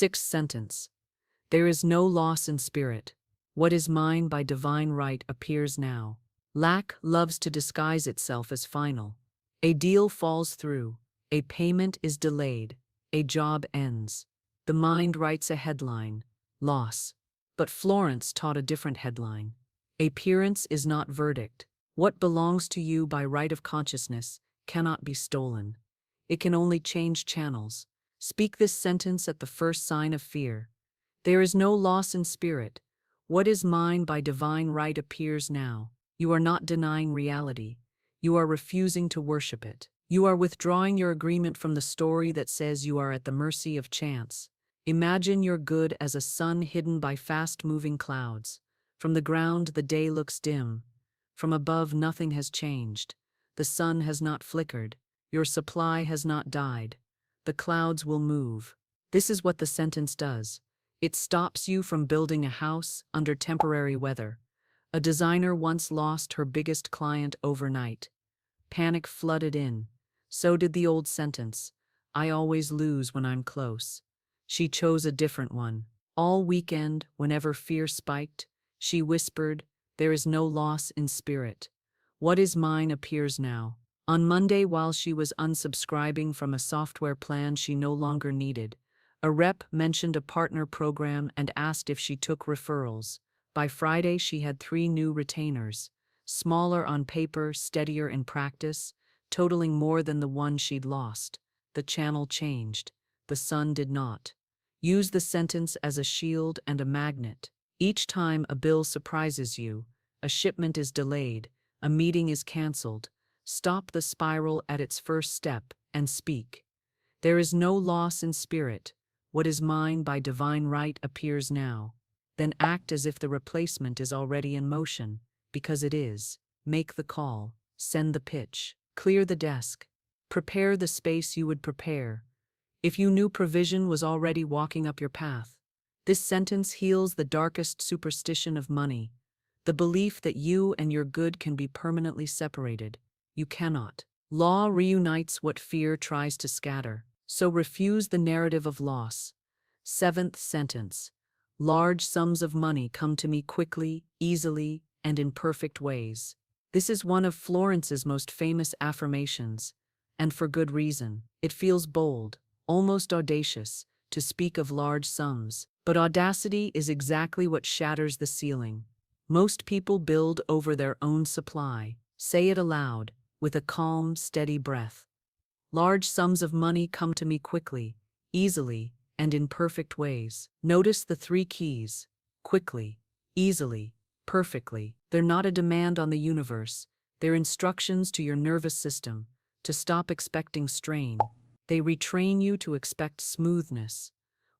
Sixth sentence. There is no loss in spirit. What is mine by divine right appears now. Lack loves to disguise itself as final. A deal falls through. A payment is delayed. A job ends. The mind writes a headline, loss. But Florence taught a different headline. Appearance is not verdict. What belongs to you by right of consciousness cannot be stolen. It can only change channels. Speak this sentence at the first sign of fear. There is no loss in spirit. What is mine by divine right appears now. You are not denying reality. You are refusing to worship it. You are withdrawing your agreement from the story that says you are at the mercy of chance. Imagine your good as a sun hidden by fast-moving clouds. From the ground, the day looks dim. From above, nothing has changed. The sun has not flickered. Your supply has not died. The clouds will move. This is what the sentence does. It stops you from building a house under temporary weather. A designer once lost her biggest client overnight. Panic flooded in. So did the old sentence, I always lose when I'm close. She chose a different one. All weekend, whenever fear spiked, she whispered, there is no loss in spirit. What is mine appears now. On Monday, while she was unsubscribing from a software plan she no longer needed, a rep mentioned a partner program and asked if she took referrals. By Friday, she had 3 new retainers, smaller on paper, steadier in practice, totaling more than the one she'd lost. The channel changed. The sun did not. Use the sentence as a shield and a magnet. Each time a bill surprises you, a shipment is delayed, a meeting is canceled, stop the spiral at its first step and speak. There is no loss in spirit. What is mine by divine right appears now. Then act as if the replacement is already in motion, because it is. Make the call, send the pitch, clear the desk, prepare the space you would prepare. If you knew provision was already walking up your path. This sentence heals the darkest superstition of money, the belief that you and your good can be permanently separated. You cannot. Law reunites what fear tries to scatter, so refuse the narrative of loss. Seventh sentence. Large sums of money come to me quickly, easily, and in perfect ways. This is one of Florence's most famous affirmations, and for good reason. It feels bold, almost audacious, to speak of large sums. But audacity is exactly what shatters the ceiling. Most people build over their own supply. Say it aloud, with a calm, steady breath. Large sums of money come to me quickly, easily, and in perfect ways. Notice the 3 keys: quickly, easily, perfectly. They're not a demand on the universe. They're instructions to your nervous system to stop expecting strain. They retrain you to expect smoothness.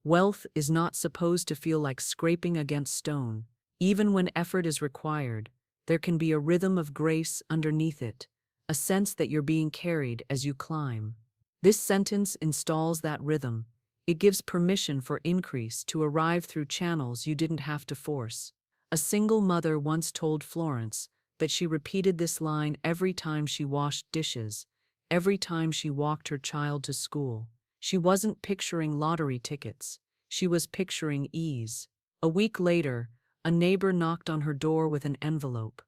Wealth is not supposed to feel like scraping against stone. Even when effort is required, there can be a rhythm of grace underneath it, a sense that you're being carried as you climb. This sentence installs that rhythm. It gives permission for increase to arrive through channels you didn't have to force. A single mother once told Florence that she repeated this line every time she washed dishes, every time she walked her child to school. She wasn't picturing lottery tickets. She was picturing ease. A week later, a neighbor knocked on her door with an envelope,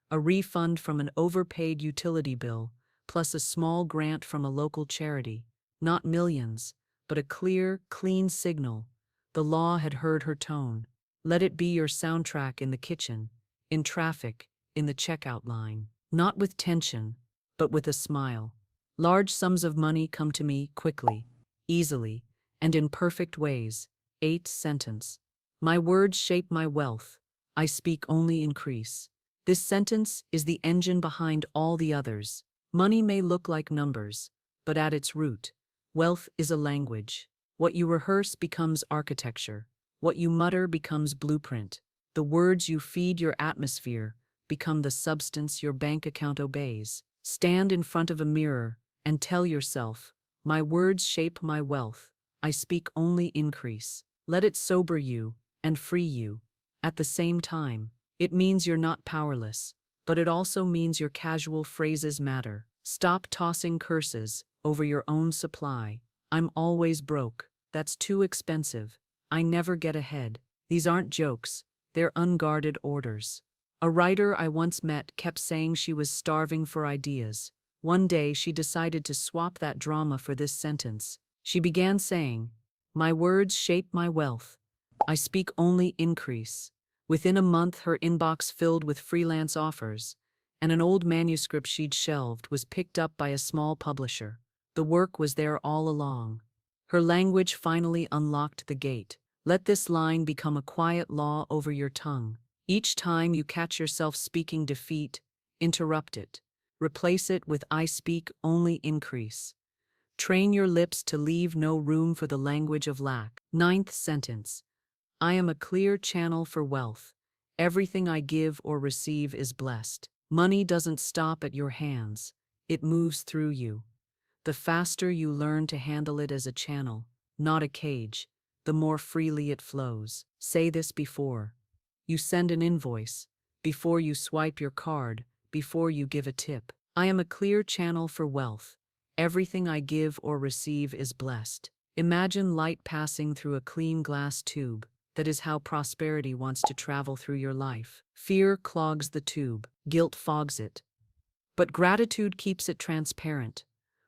a refund from an overpaid utility bill, plus a small grant from a local charity. Not millions, but a clear, clean signal. The law had heard her tone. Let it be your soundtrack in the kitchen, in traffic, in the checkout line. Not with tension, but with a smile. Large sums of money come to me quickly, easily, and in perfect ways. 8th sentence. My words shape my wealth. I speak only increase. This sentence is the engine behind all the others. Money may look like numbers, but at its root, wealth is a language. What you rehearse becomes architecture. What you mutter becomes blueprint. The words you feed your atmosphere become the substance your bank account obeys. Stand in front of a mirror and tell yourself, my words shape my wealth. I speak only increase. Let it sober you and free you. At the same time, it means you're not powerless, but it also means your casual phrases matter. Stop tossing curses over your own supply. I'm always broke. That's too expensive. I never get ahead. These aren't jokes, they're unguarded orders. A writer I once met kept saying she was starving for ideas. One day she decided to swap that drama for this sentence. She began saying, "My words shape my wealth. I speak only increase." Within a month, her inbox filled with freelance offers, and an old manuscript she'd shelved was picked up by a small publisher. The work was there all along. Her language finally unlocked the gate. Let this line become a quiet law over your tongue. Each time you catch yourself speaking defeat, interrupt it. Replace it with "I speak only increase." Train your lips to leave no room for the language of lack. Ninth sentence. I am a clear channel for wealth. Everything I give or receive is blessed. Money doesn't stop at your hands. It moves through you. The faster you learn to handle it as a channel, not a cage, the more freely it flows. Say this before you send an invoice, before you swipe your card, before you give a tip. I am a clear channel for wealth. Everything I give or receive is blessed. Imagine light passing through a clean glass tube. That is how prosperity wants to travel through your life. Fear clogs the tube, guilt fogs it. But gratitude keeps it transparent.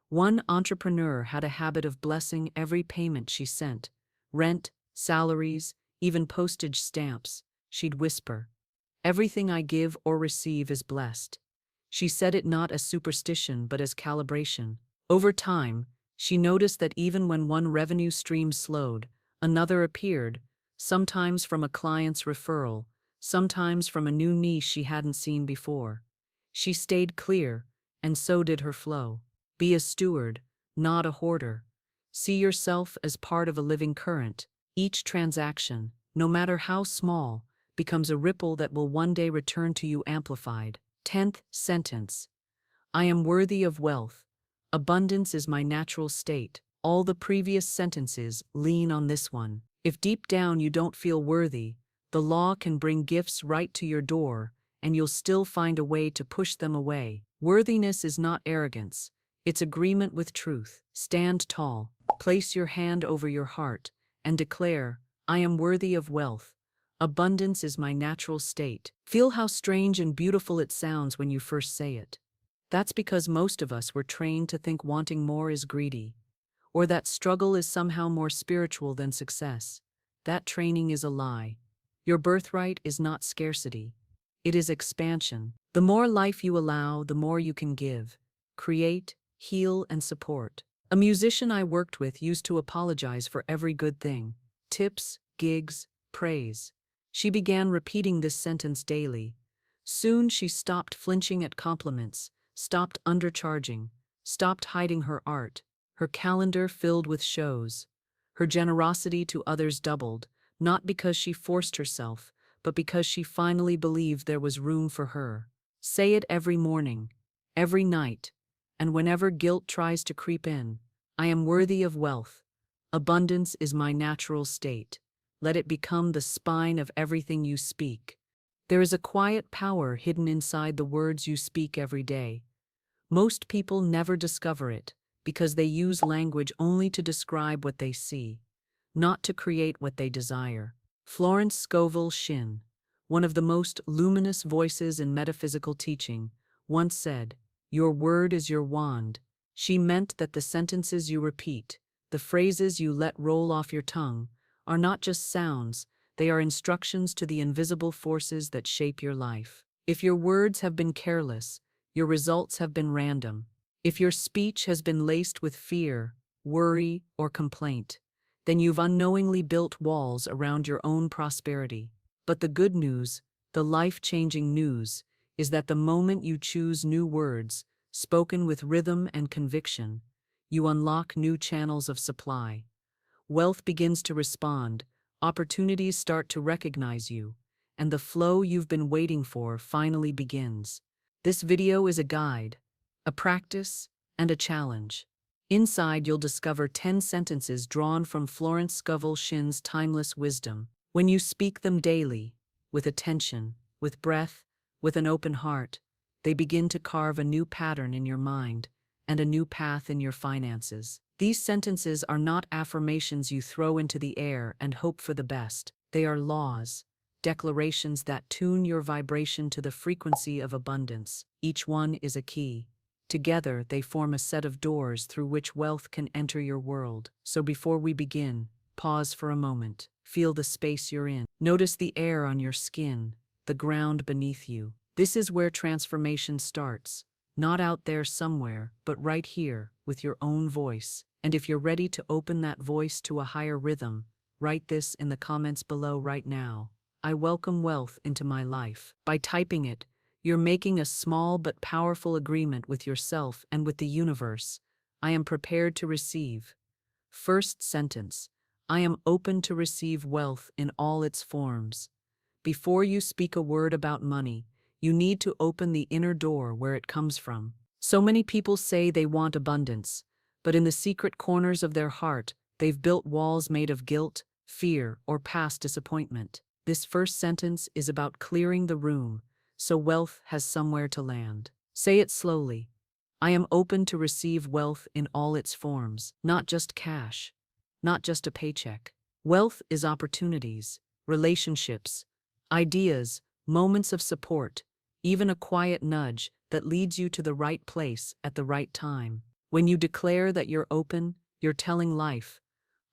One entrepreneur had a habit of blessing every payment she sent: rent, salaries, even postage stamps. She'd whisper, "Everything I give or receive is blessed." She said it not as superstition but as calibration. Over time, she noticed that even when one revenue stream slowed, another appeared, sometimes from a client's referral, sometimes from a new niche she hadn't seen before. She stayed clear, and so did her flow. Be a steward, not a hoarder. See yourself as part of a living current. Each transaction, no matter how small, becomes a ripple that will one day return to you amplified. 10th sentence. I am worthy of wealth. Abundance is my natural state. All the previous sentences lean on this one. If deep down you don't feel worthy, the law can bring gifts right to your door, and you'll still find a way to push them away. Worthiness is not arrogance. It's agreement with truth. Stand tall. Place your hand over your heart and declare, I am worthy of wealth. Abundance is my natural state. Feel how strange and beautiful it sounds when you first say it. That's because most of us were trained to think wanting more is greedy, or that struggle is somehow more spiritual than success. That training is a lie. Your birthright is not scarcity. It is expansion. The more life you allow, the more you can give, create, heal, and support. A musician I worked with used to apologize for every good thing: tips, gigs, praise. She began repeating this sentence daily. Soon she stopped flinching at compliments, stopped undercharging, stopped hiding her art. Her calendar filled with shows. Her generosity to others doubled, not because she forced herself, but because she finally believed there was room for her. Say it every morning, every night, and whenever guilt tries to creep in. I am worthy of wealth. Abundance is my natural state. Let it become the spine of everything you speak. There is a quiet power hidden inside the words you speak every day. Most people never discover it because they use language only to describe what they see, not to create what they desire. Florence Scovel Shinn, one of the most luminous voices in metaphysical teaching, once said, "Your word is your wand." She meant that the sentences you repeat, the phrases you let roll off your tongue, are not just sounds, they are instructions to the invisible forces that shape your life. If your words have been careless, your results have been random. If your speech has been laced with fear, worry, or complaint, then you've unknowingly built walls around your own prosperity. But the good news, the life-changing news, is that the moment you choose new words, spoken with rhythm and conviction, you unlock new channels of supply. Wealth begins to respond, opportunities start to recognize you, and the flow you've been waiting for finally begins. This video is a guide, a practice, and a challenge. Inside, you'll discover 10 sentences drawn from Florence Scovel Shinn's timeless wisdom. When you speak them daily, with attention, with breath, with an open heart, they begin to carve a new pattern in your mind and a new path in your finances. These sentences are not affirmations you throw into the air and hope for the best. They are laws, declarations that tune your vibration to the frequency of abundance. Each one is a key. Together, they form a set of doors through which wealth can enter your world. So before we begin, pause for a moment. Feel the space you're in. Notice the air on your skin, the ground beneath you. This is where transformation starts. Not out there somewhere, but right here, with your own voice. And if you're ready to open that voice to a higher rhythm, write this in the comments below right now. I welcome wealth into my life. By typing it, you're making a small but powerful agreement with yourself and with the universe. I am prepared to receive. First sentence. I am open to receive wealth in all its forms. Before you speak a word about money, you need to open the inner door where it comes from. So many people say they want abundance, but in the secret corners of their heart, they've built walls made of guilt, fear, or past disappointment. This first sentence is about clearing the room, so wealth has somewhere to land. Say it slowly. I am open to receive wealth in all its forms, not just cash, not just a paycheck. Wealth is opportunities, relationships, ideas, moments of support, even a quiet nudge that leads you to the right place at the right time. When you declare that you're open, you're telling life,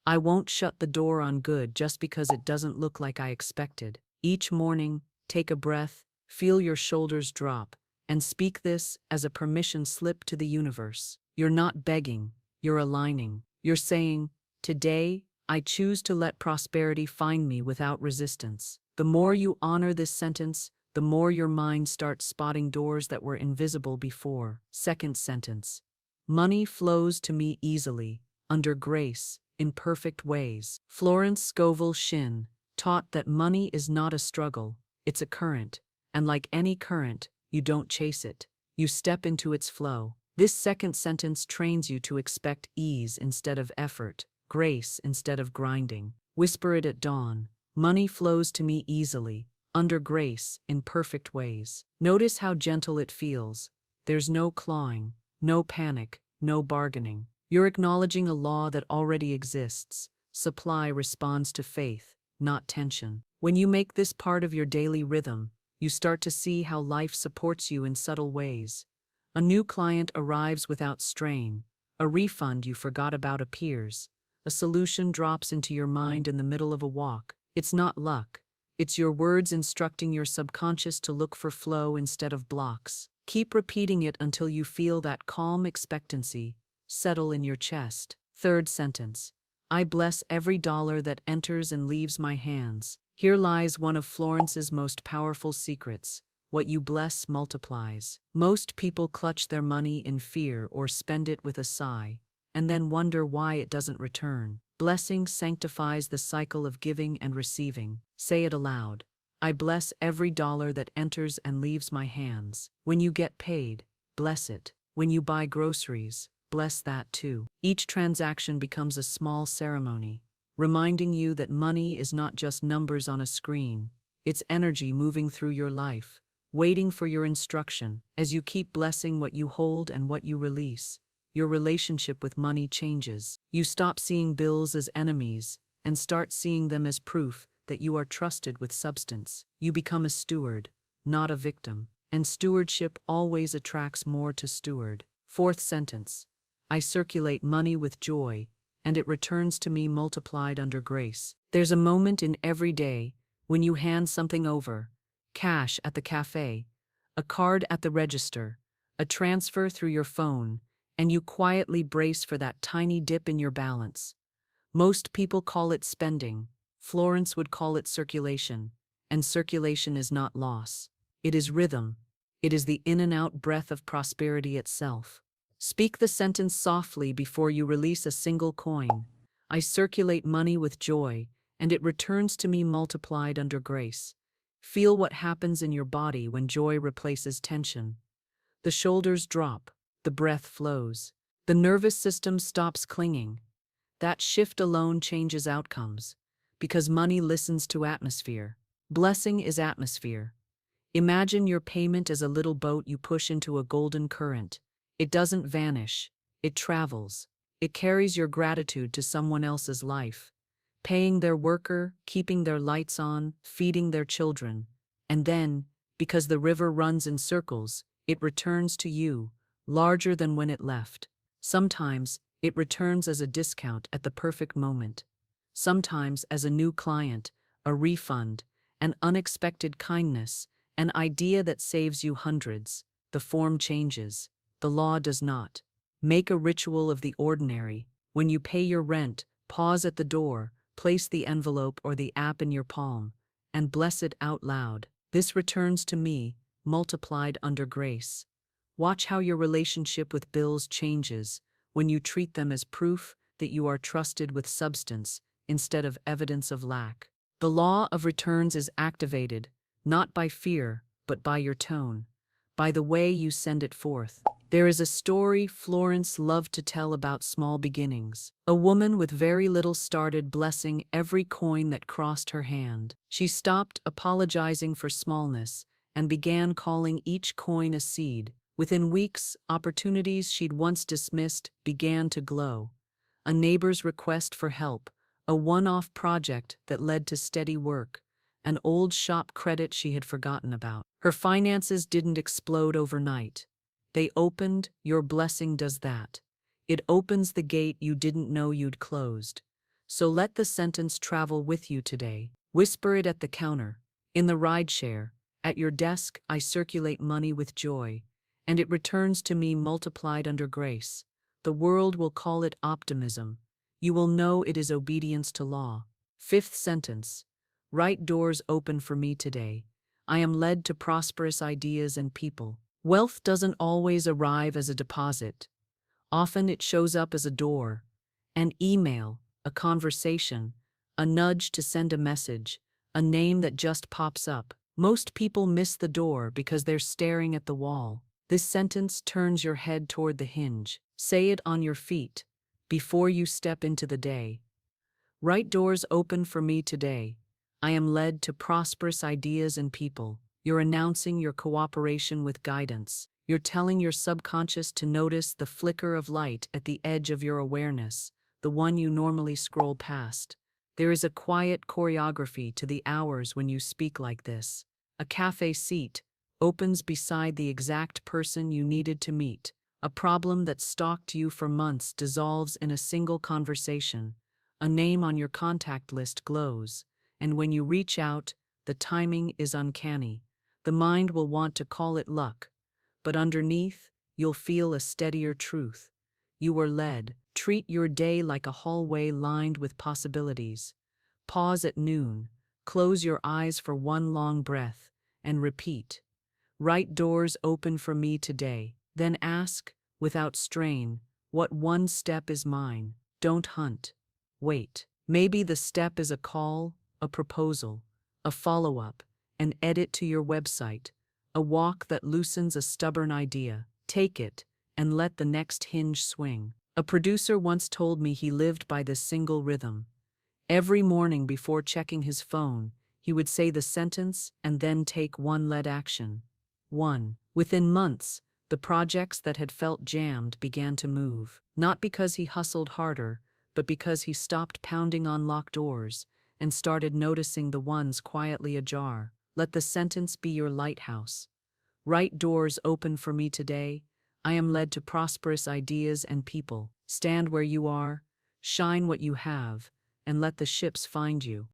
I won't shut the door on good just because it doesn't look like I expected. Each morning, take a breath, feel your shoulders drop, and speak this as a permission slip to the universe. You're not begging, you're aligning. You're saying, today, I choose to let prosperity find me without resistance. The more you honor this sentence, the more your mind starts spotting doors that were invisible before. Second sentence. Money flows to me easily, under grace, in perfect ways. Florence Scovel Shinn taught that money is not a struggle, it's a current, and like any current, you don't chase it, you step into its flow. This second sentence trains you to expect ease instead of effort, grace instead of grinding. Whisper it at dawn. Money flows to me easily, under grace, in perfect ways. Notice how gentle it feels. There's no clawing, no panic, no bargaining. You're acknowledging a law that already exists. Supply responds to faith, not tension. When you make this part of your daily rhythm, you start to see how life supports you in subtle ways. A new client arrives without strain. A refund you forgot about appears. A solution drops into your mind in the middle of a walk. It's not luck. It's your words instructing your subconscious to look for flow instead of blocks. Keep repeating it until you feel that calm expectancy settle in your chest. Third sentence. I bless every dollar that enters and leaves my hands. Here lies one of Florence's most powerful secrets. What you bless multiplies. Most people clutch their money in fear or spend it with a sigh, and then wonder why it doesn't return. Blessing sanctifies the cycle of giving and receiving. Say it aloud. I bless every dollar that enters and leaves my hands. When you get paid, bless it. When you buy groceries, bless that too. Each transaction becomes a small ceremony, reminding you that money is not just numbers on a screen. It's energy moving through your life, waiting for your instruction. As you keep blessing what you hold and what you release, your relationship with money changes. You stop seeing bills as enemies and start seeing them as proof that you are trusted with substance. You become a steward, not a victim, and stewardship always attracts more to steward. Fourth sentence. I circulate money with joy, and it returns to me multiplied under grace. There's a moment in every day when you hand something over, cash at the cafe, a card at the register, a transfer through your phone, and you quietly brace for that tiny dip in your balance. Most people call it spending. Florence would call it circulation, and circulation is not loss. It is rhythm. It is the in and out breath of prosperity itself. Speak the sentence softly before you release a single coin. I circulate money with joy, and it returns to me multiplied under grace. Feel what happens in your body when joy replaces tension. The shoulders drop, the breath flows, the nervous system stops clinging. That shift alone changes outcomes, because money listens to atmosphere. Blessing is atmosphere. Imagine your payment as a little boat you push into a golden current. It doesn't vanish, it travels. It carries your gratitude to someone else's life, paying their worker, keeping their lights on, feeding their children. And then, because the river runs in circles, it returns to you, larger than when it left. Sometimes, it returns as a discount at the perfect moment. Sometimes as a new client, a refund, an unexpected kindness, an idea that saves you hundreds. The form changes. The law does not. Make a ritual of the ordinary. When you pay your rent, pause at the door, place the envelope or the app in your palm, and bless it out loud. This returns to me, multiplied under grace. Watch how your relationship with bills changes when you treat them as proof that you are trusted with substance instead of evidence of lack. The law of returns is activated, not by fear, but by your tone, by the way you send it forth. There is a story Florence loved to tell about small beginnings. A woman with very little started blessing every coin that crossed her hand. She stopped apologizing for smallness and began calling each coin a seed. Within weeks, opportunities she'd once dismissed began to glow. A neighbor's request for help, a one-off project that led to steady work, an old shop credit she had forgotten about. Her finances didn't explode overnight. They opened. Your blessing does that. It opens the gate you didn't know you'd closed. So let the sentence travel with you today. Whisper it at the counter, in the rideshare, at your desk. I circulate money with joy, and it returns to me multiplied under grace. The world will call it optimism. You will know it is obedience to law. Fifth sentence. Right doors open for me today. I am led to prosperous ideas and people. Wealth doesn't always arrive as a deposit. Often it shows up as a door, an email, a conversation, a nudge to send a message, a name that just pops up. Most people miss the door because they're staring at the wall. This sentence turns your head toward the hinge. Say it on your feet, before you step into the day. Right doors open for me today. I am led to prosperous ideas and people. You're announcing your cooperation with guidance. You're telling your subconscious to notice the flicker of light at the edge of your awareness, the one you normally scroll past. There is a quiet choreography to the hours when you speak like this. A cafe seat opens beside the exact person you needed to meet. A problem that stalked you for months dissolves in a single conversation. A name on your contact list glows, and when you reach out, the timing is uncanny. The mind will want to call it luck, but underneath, you'll feel a steadier truth. You were led. Treat your day like a hallway lined with possibilities. Pause at noon, close your eyes for one long breath, and repeat. Right doors open for me today. Then ask, without strain, what one step is mine. Don't hunt. Wait. Maybe the step is a call, a proposal, a follow-up, an edit to your website, a walk that loosens a stubborn idea. Take it, and let the next hinge swing. A producer once told me he lived by this single rhythm. Every morning before checking his phone, he would say the sentence and then take one lead action. 1. Within months, the projects that had felt jammed began to move. Not because he hustled harder, but because he stopped pounding on locked doors and started noticing the ones quietly ajar. Let the sentence be your lighthouse. Right doors open for me today. I am led to prosperous ideas and people. Stand where you are, shine what you have, and let the ships find you.